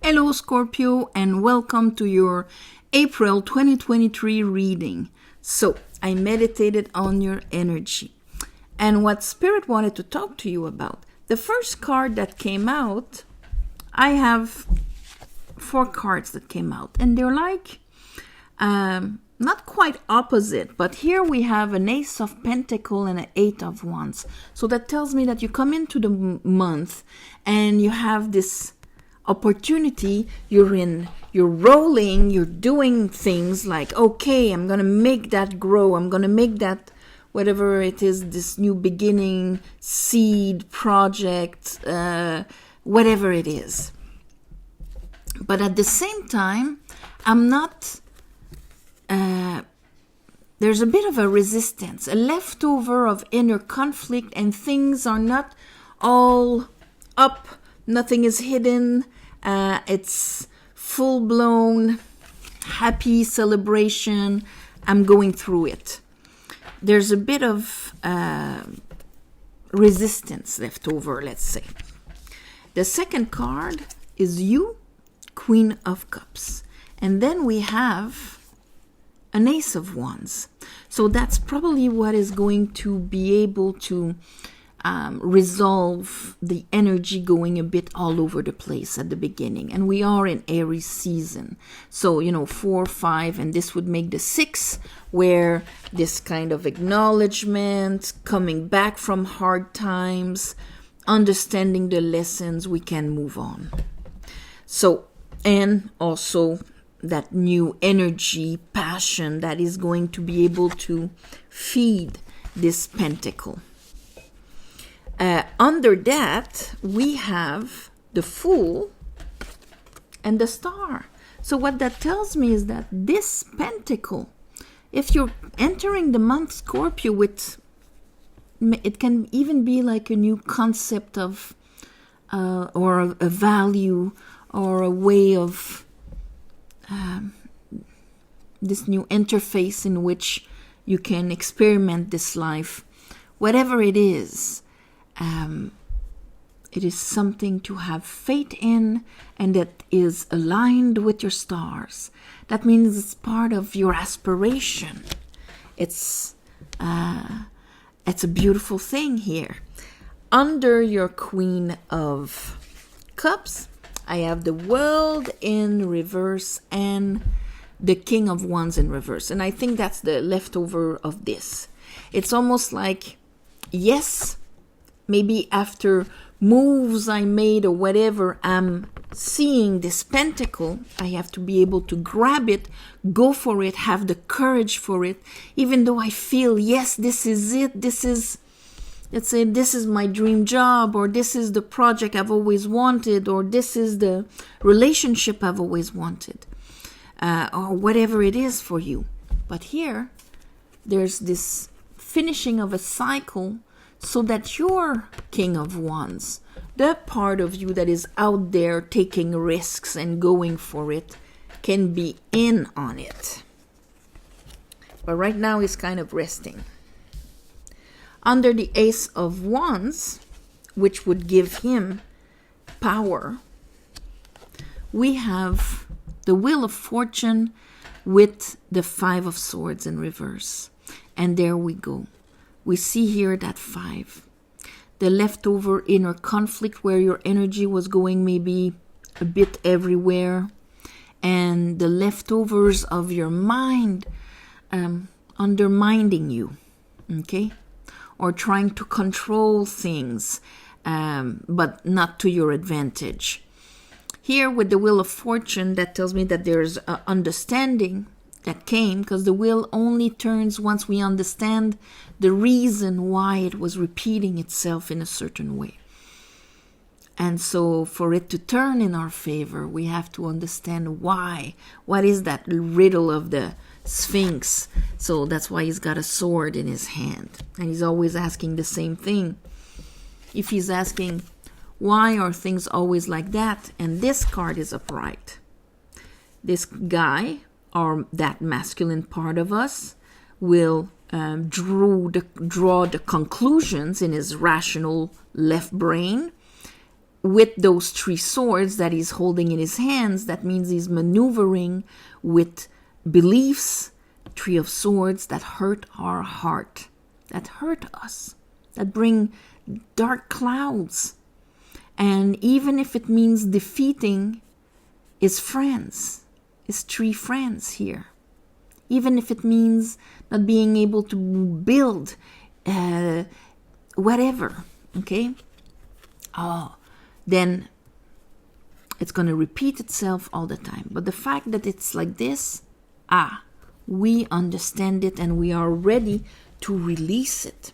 Hello, Scorpio, and welcome to your April 2023 reading. So, I meditated on your energy and what Spirit wanted to talk to you about. The first card that came out, I have 4 cards that came out, and they're like not quite opposite, but here we have an Ace of Pentacles and an 8 of Wands. So that tells me that you come into the month and you have this opportunity, you're rolling, you're doing things like, okay, I'm gonna make that grow, I'm gonna make that whatever it is, this new beginning, seed, project, whatever it is. But at the same time, I'm not there's a bit of a resistance, a leftover of inner conflict, and things are not all up. Nothing is hidden. It's full-blown, happy celebration. I'm going through it. There's a bit of resistance left over, let's say. The second card is you, Queen of Cups. And then we have an Ace of Wands. So that's probably what is going to be able to resolve the energy going a bit all over the place at the beginning. And we are in Aries season. So, 4, 5, and this would make the 6, where this kind of acknowledgement, coming back from hard times, understanding the lessons, we can move on. So, and also that new energy, passion that is going to be able to feed this pentacle. Under that, we have the Fool and the Star. So what that tells me is that this pentacle, if you're entering the month Scorpio with, it can even be like a new concept of, or a value, or a way of this new interface in which you can experiment this life. Whatever it is something to have faith in, and that is aligned with your stars. That means it's part of your aspiration. It's a beautiful thing here. Under your Queen of Cups, I have the World in reverse and the King of Wands in reverse. And I think that's the leftover of this. It's almost like, yes, maybe after moves I made or whatever, I'm seeing this pentacle. I have to be able to grab it, go for it, have the courage for it, even though I feel, yes, this is it. This is, let's say, this is my dream job, or this is the project I've always wanted, or this is the relationship I've always wanted, or whatever it is for you. But here, there's this finishing of a cycle, so that your King of Wands, the part of you that is out there taking risks and going for it, can be in on it. But right now he's kind of resting. Under the Ace of Wands, which would give him power, we have the Wheel of Fortune with the 5 of Swords in reverse. And there we go. We see here that 5. The leftover inner conflict where your energy was going maybe a bit everywhere. And the leftovers of your mind undermining you. Okay? Or trying to control things, but not to your advantage. Here with the Wheel of Fortune, that tells me that there's an understanding that came, because the wheel only turns once we understand the reason why it was repeating itself in a certain way. And so for it to turn in our favor, we have to understand why. What is that riddle of the Sphinx? So that's why he's got a sword in his hand. And he's always asking the same thing. If he's asking, why are things always like that? And this card is upright. This guy, or that masculine part of us, will draw the conclusions in his rational left brain with those 3 swords that he's holding in his hands, that means he's maneuvering with beliefs, 3 of swords that hurt our heart, that hurt us, that bring dark clouds. And even if it means defeating his friends, his 3 friends here, even if it means not being able to build whatever, okay? Then it's going to repeat itself all the time. But the fact that it's like this, we understand it and we are ready to release it.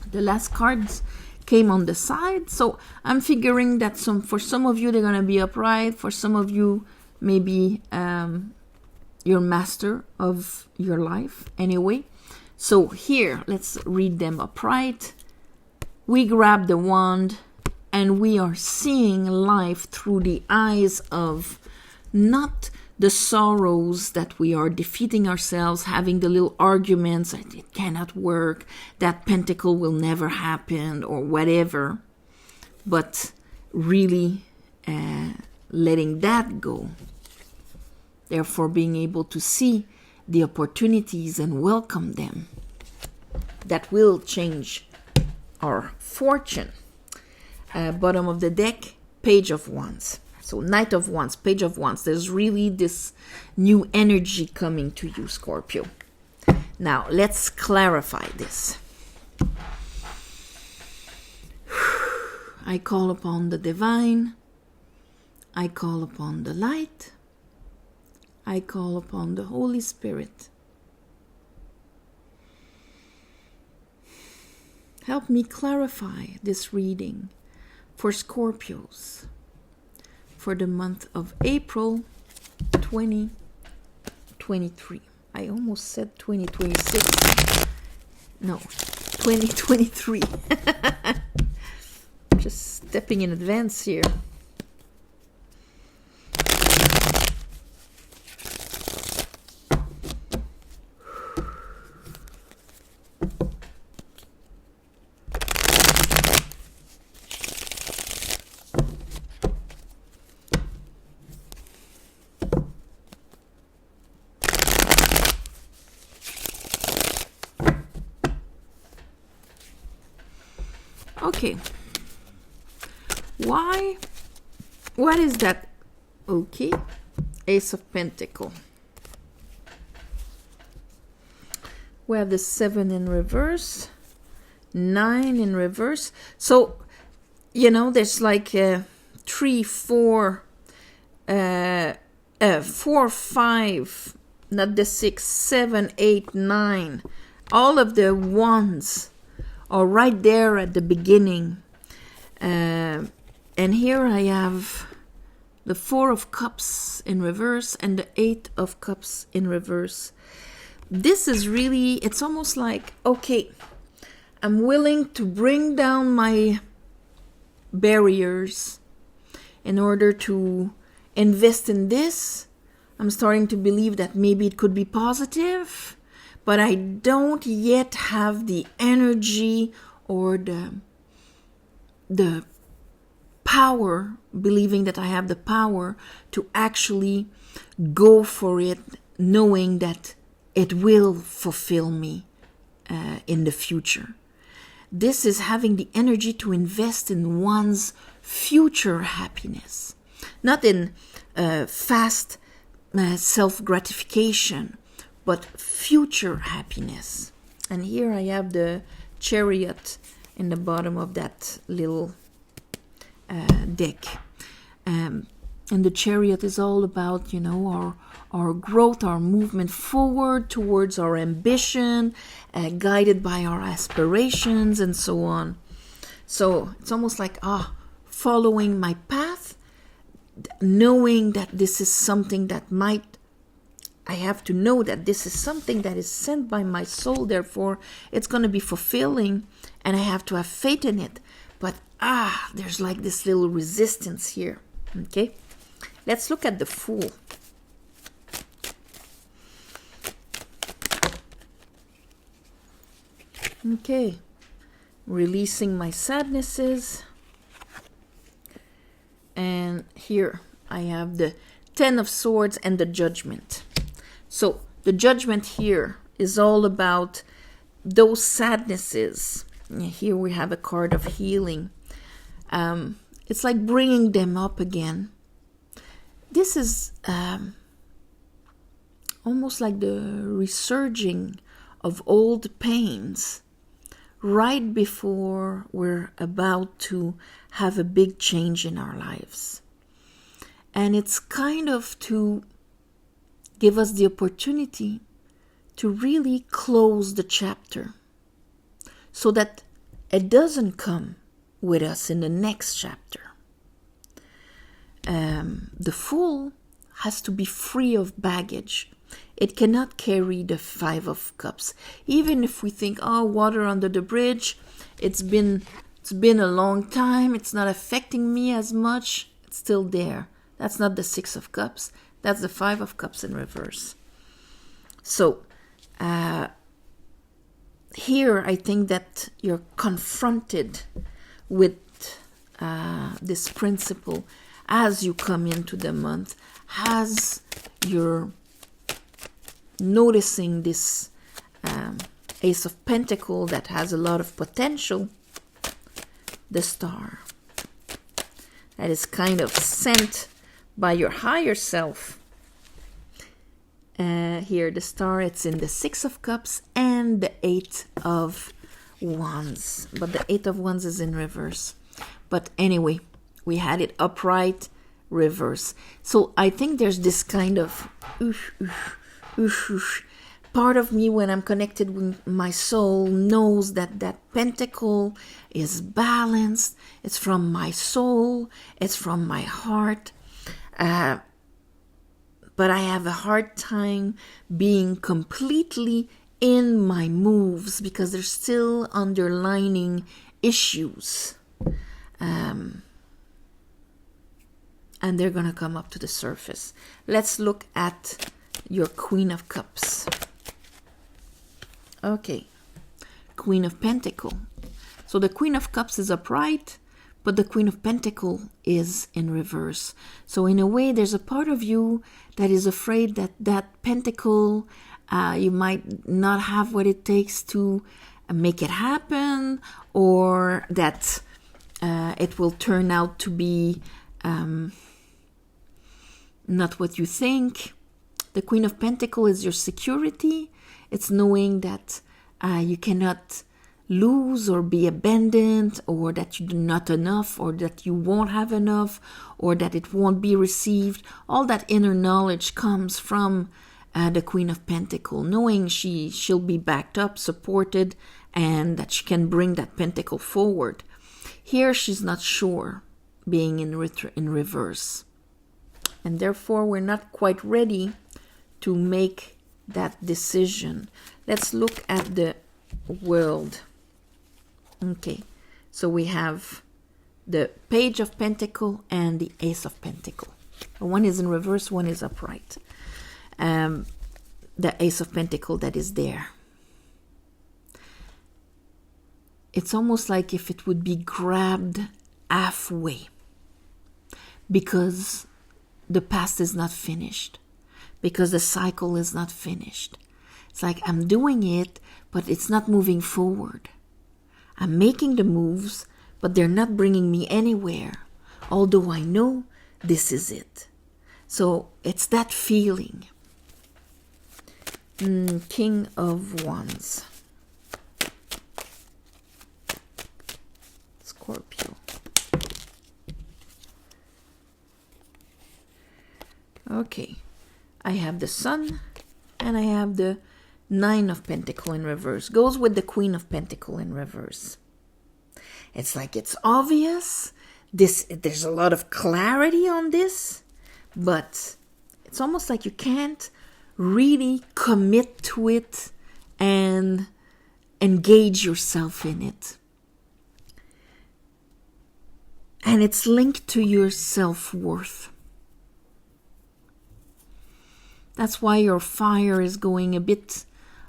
The last cards came on the side, so I'm figuring that for some of you they're going to be upright. For some of you, maybe you're master of your life anyway. So here, let's read them upright. We grab the wand and we are seeing life through the eyes of not the sorrows that we are defeating ourselves, having the little arguments, it cannot work, that pentacle will never happen, or whatever, but really letting that go. Therefore, being able to see the opportunities and welcome them. That will change our fortune. Bottom of the deck, Page of Wands. So Knight of Wands, Page of Wands. There's really this new energy coming to you, Scorpio. Now, let's clarify this. I call upon the divine. I call upon the light. I call upon the Holy Spirit. Help me clarify this reading for Scorpios for the month of April 2023. I almost said 2026. No, 2023. Just stepping in advance here. Okay. Why? What is that? Okay. Ace of Pentacle. We have the 7 in reverse. 9 in reverse. So, there's like 3, 4, 4, 5, not the 6, 7, 8, 9. All of the wands are right there at the beginning. And here I have the 4 of Cups in reverse and the 8 of Cups in reverse. This is really, it's almost like, okay, I'm willing to bring down my barriers in order to invest in this. I'm starting to believe that maybe it could be positive, but I don't yet have the energy or the power, believing that I have the power to actually go for it, knowing that it will fulfill me in the future. This is having the energy to invest in one's future happiness, not in fast self-gratification, but future happiness. And here I have the Chariot in the bottom of that little deck. And the Chariot is all about, our growth, our movement forward towards our ambition, guided by our aspirations and so on. So it's almost like, following my path, knowing that this is something that I have to know that this is something that is sent by my soul, therefore it's going to be fulfilling and I have to have faith in it. But there's like this little resistance here. Okay, let's look at the Fool. Okay, releasing my sadnesses, And here I have the 10 of Swords and the Judgment. So the Judgment here is all about those sadnesses. Here we have a card of healing. It's like bringing them up again. This is almost like the resurging of old pains right before we're about to have a big change in our lives. And it's kind of to give us the opportunity to really close the chapter so that it doesn't come with us in the next chapter. The Fool has to be free of baggage. It cannot carry the 5 of Cups. Even if we think, oh, water under the bridge, it's been a long time, it's not affecting me as much, it's still there. That's not the 6 of Cups. That's the 5 of Cups in reverse. So, here I think that you're confronted with this principle as you come into the month, as you're noticing this Ace of Pentacles that has a lot of potential. The Star that is kind of sent by your higher self. Here the Star, it's in the 6 of Cups and the 8 of Wands, but the 8 of Wands is in reverse. But anyway, we had it upright, reverse. So I think there's this kind of part of me, when I'm connected with my soul, knows that that pentacle is balanced. It's from my soul. It's from my heart. But I have a hard time being completely in my moves because there's still underlining issues. And they're going to come up to the surface. Let's look at your Queen of Cups. Okay, Queen of Pentacles. So the Queen of Cups is upright, but the Queen of Pentacles is in reverse. So in a way, there's a part of you that is afraid that that pentacle, you might not have what it takes to make it happen, or that it will turn out to be not what you think. The Queen of Pentacles is your security. It's knowing that you cannot lose or be abandoned, or that you do not enough, or that you won't have enough, or that it won't be received. All that inner knowledge comes from the Queen of Pentacles, knowing she'll be backed up, supported, and that she can bring that pentacle forward. Here she's not sure, being in reverse. And therefore we're not quite ready to make that decision. Let's look at the World. Okay, so we have the Page of Pentacles and the Ace of Pentacles. One is in reverse, one is upright. The Ace of Pentacles that is there. It's almost like if it would be grabbed halfway, because the past is not finished, because the cycle is not finished. It's like I'm doing it, but it's not moving forward. I'm making the moves, but they're not bringing me anywhere, although I know this is it. So it's that feeling. King of Wands. Scorpio. Okay, I have the Sun and I have the 9 of Pentacles in reverse. Goes with the Queen of Pentacles in reverse. It's like it's obvious. There's a lot of clarity on this, but it's almost like you can't really commit to it and engage yourself in it. And it's linked to your self-worth. That's why your fire is going a bit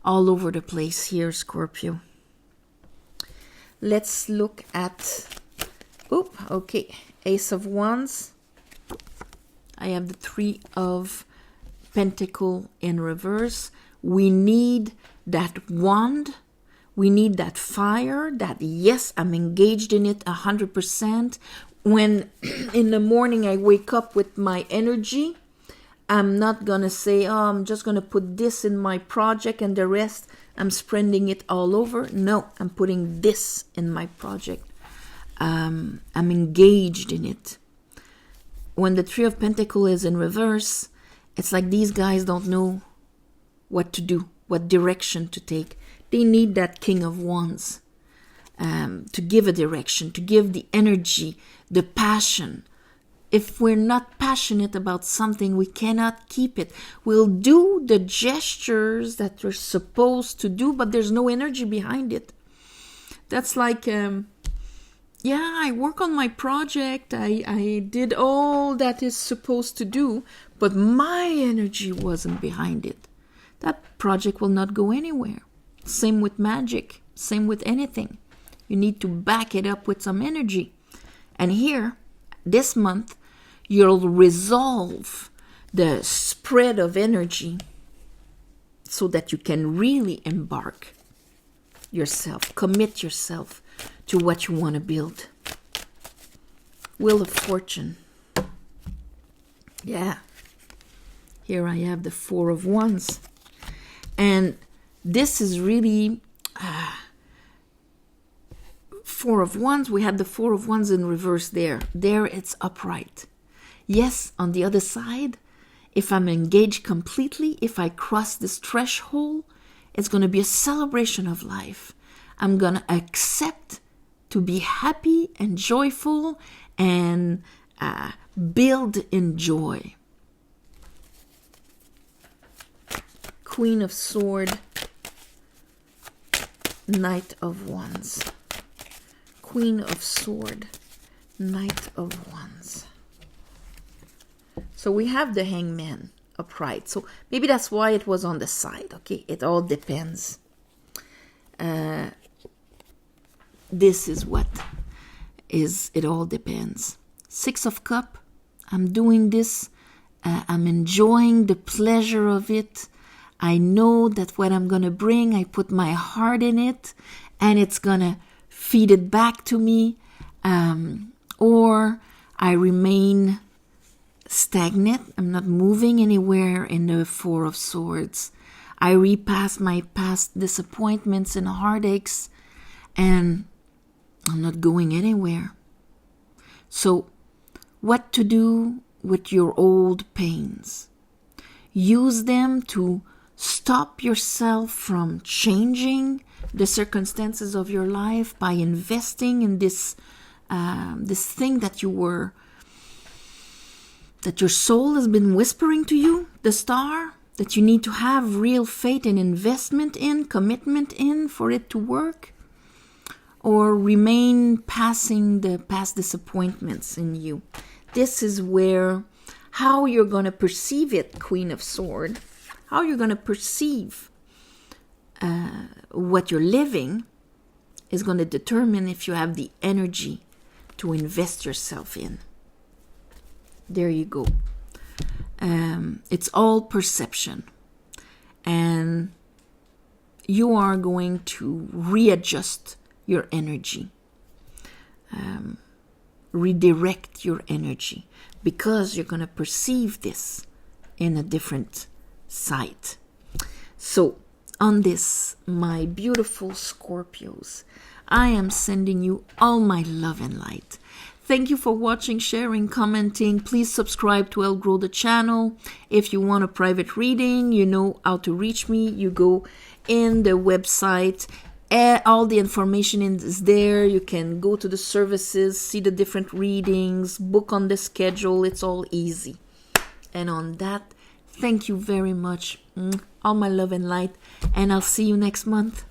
all over the place here, Scorpio. Let's look at, okay, Ace of Wands I have the Three of Pentacle in reverse. We need that wand. We need that fire, that yes, I'm engaged in it 100%. When in the morning I wake up with my energy, I'm not going to say, oh, I'm just going to put this in my project and the rest I'm spreading it all over. No, I'm putting this in my project. I'm engaged in it. When the Three of Pentacles is in reverse, it's like these guys don't know what to do, what direction to take. They need that King of Wands to give a direction, to give the energy, the passion. If we're not passionate about something, we cannot keep it. We'll do the gestures that we're supposed to do, but there's no energy behind it. That's like, I work on my project. I did all that is supposed to do, but my energy wasn't behind it. That project will not go anywhere. Same with magic. Same with anything. You need to back it up with some energy. And here, this month, you'll resolve the spread of energy so that you can really embark yourself, commit yourself to what you want to build. Wheel of Fortune. Yeah. Here I have the Four of Wands. And this is really Four of Wands. We had the Four of Wands in reverse there. There it's upright. Yes, on the other side, if I'm engaged completely, if I cross this threshold, it's going to be a celebration of life. I'm going to accept to be happy and joyful and build in joy. Queen of Sword, Knight of Wands. Queen of Sword, Knight of Wands. So we have the Hangman upright. So maybe that's why it was on the side. Okay, it all depends. This is what is, it all depends. Six of Cups. I'm doing this. I'm enjoying the pleasure of it. I know that what I'm going to bring, I put my heart in it, and it's going to feed it back to me. Or I remain stagnant. I'm not moving anywhere in the Four of Swords. I repass my past disappointments and heartaches, and I'm not going anywhere. So, what to do with your old pains? Use them to stop yourself from changing the circumstances of your life by investing in this thing that that your soul has been whispering to you, the star, that you need to have real faith and investment in, commitment in for it to work, or remain passing the past disappointments in you. This is where, how you're going to perceive it, Queen of Sword, how you're going to perceive what you're living is going to determine if you have the energy to invest yourself in. There you go. It's all perception. And you are going to readjust your energy. Redirect your energy. Because you're going to perceive this in a different sight. So, on this, my beautiful Scorpios, I am sending you all my love and light. Thank you for watching, sharing, commenting. Please subscribe to help grow the channel. If you want a private reading, you know how to reach me. You go in the website. All the information is there. You can go to the services, see the different readings, book on the schedule. It's all easy. And on that, thank you very much. All my love and light. And I'll see you next month.